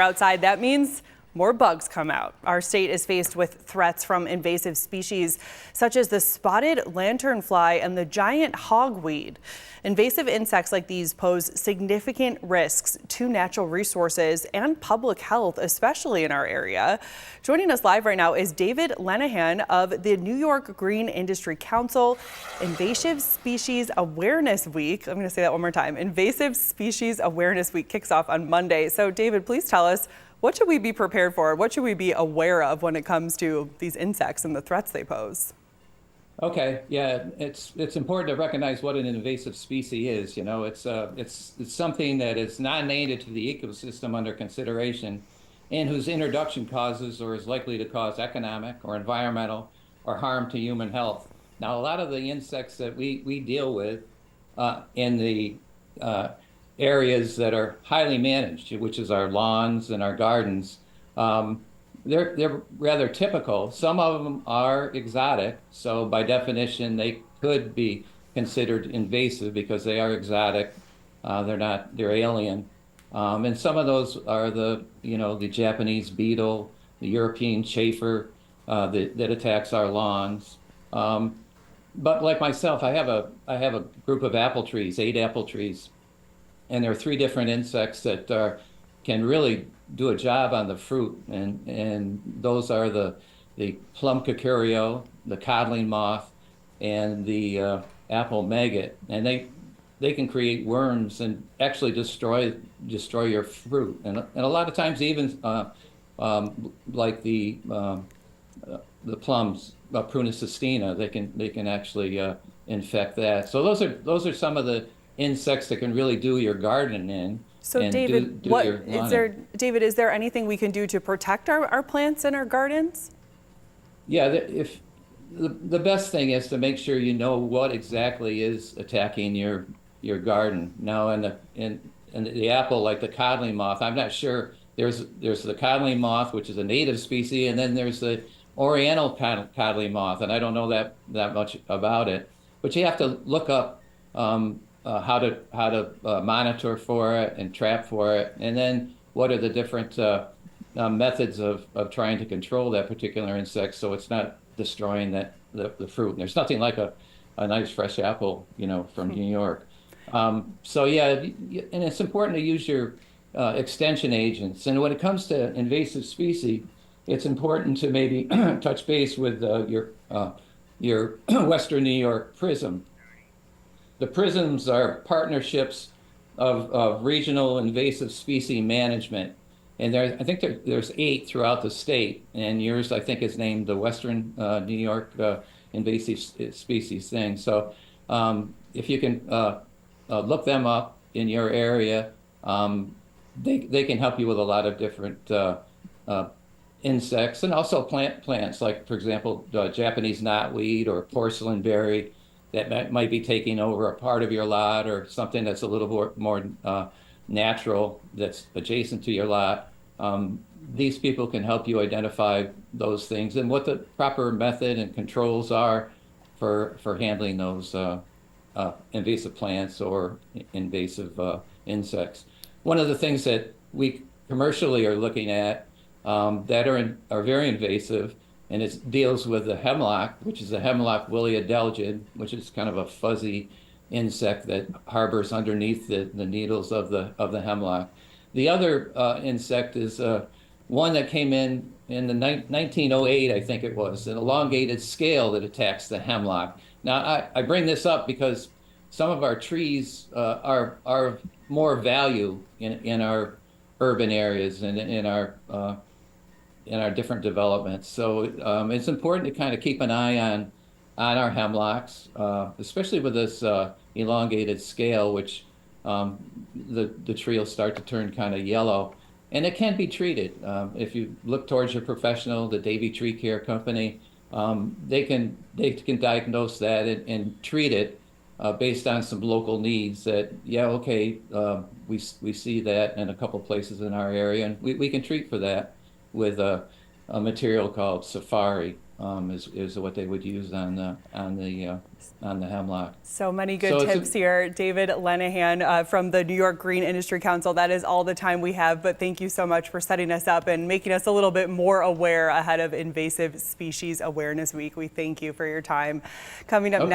outside, that means more bugs come out. Our state is faced with threats from invasive species such as the spotted lanternfly and the giant hogweed. Invasive insects like these pose significant risks to natural resources and public health, especially in our area. Joining us live right now is David Lenahan of the New York Green Industry Council. Invasive Species Awareness Week, I'm going to say that one more time, Invasive Species Awareness Week kicks off on Monday. So David, please tell us, what should we be prepared for? What should we be aware of when it comes to these insects and the threats they pose? Okay, yeah, it's important to recognize what an invasive species is. You know, it's something that is not native to the ecosystem under consideration, and whose introduction causes or is likely to cause economic or environmental or harm to human health. Now, a lot of the insects that we deal with in the areas that are highly managed, which is our lawns and our gardens, they're rather typical. Some of them are exotic, so by definition they could be considered invasive because they are exotic. They're alien. And some of those are the Japanese beetle, the European chafer that attacks our lawns. But like myself, I have a group of apple trees, 8 apple trees. And there are 3 different insects that can really do a job on the fruit, and those are the plum cucurio, the codling moth, and the apple maggot. And they can create worms and actually destroy your fruit. And a lot of times, even like the plums, Prunus cystina, they can actually infect that. So those are some of the insects that can really do your garden in. So David, David, is there anything we can do to protect our plants and our gardens? Yeah, if the best thing is to make sure you know what exactly is attacking your garden. Now, in the apple, like the codling moth, I'm not sure. There's the codling moth, which is a native species, and then there's the oriental codling moth, and I don't know that much about it. But you have to look up how to monitor for it and trap for it, and then what are the different methods of trying to control that particular insect so it's not destroying the fruit. And there's nothing like a nice fresh apple, from New York. So yeah, and it's important to use your extension agents. And when it comes to invasive species, it's important to maybe touch base with your Western New York PRISM. The PRISMs are partnerships of regional invasive species management. And I think there's 8 throughout the state. And yours, I think, is named the Western New York Invasive Species thing. So if you can look them up in your area, they can help you with a lot of different insects and also plants, like, for example, Japanese knotweed or porcelain berry, that might be taking over a part of your lot, or something that's a little more natural that's adjacent to your lot. These people can help you identify those things and what the proper method and controls are for handling those invasive plants or invasive insects. One of the things that we commercially are looking at that are very invasive, and it deals with the hemlock, which is the hemlock willea, which is kind of a fuzzy insect that harbors underneath the needles of the hemlock. The other insect is one that came in the 1908, I think it was, an elongated scale that attacks the hemlock. Now, I bring this up because some of our trees are more value in our urban areas and in our different developments. So it's important to kind of keep an eye on our hemlocks, especially with this elongated scale, which the tree will start to turn kind of yellow. And it can be treated. If you look towards your professional, the Davey Tree Care Company, they can diagnose that and treat it based on some local needs. That, yeah, okay, we see that in a couple places in our area, and we can treat for that with a material called Safari. is what they would use on the hemlock. So many good So tips here. David Lenahan from the New York Green Industry Council. That is all the time we have, but thank you so much for setting us up and making us a little bit more aware ahead of Invasive Species Awareness Week. We thank you for your time. Coming up next.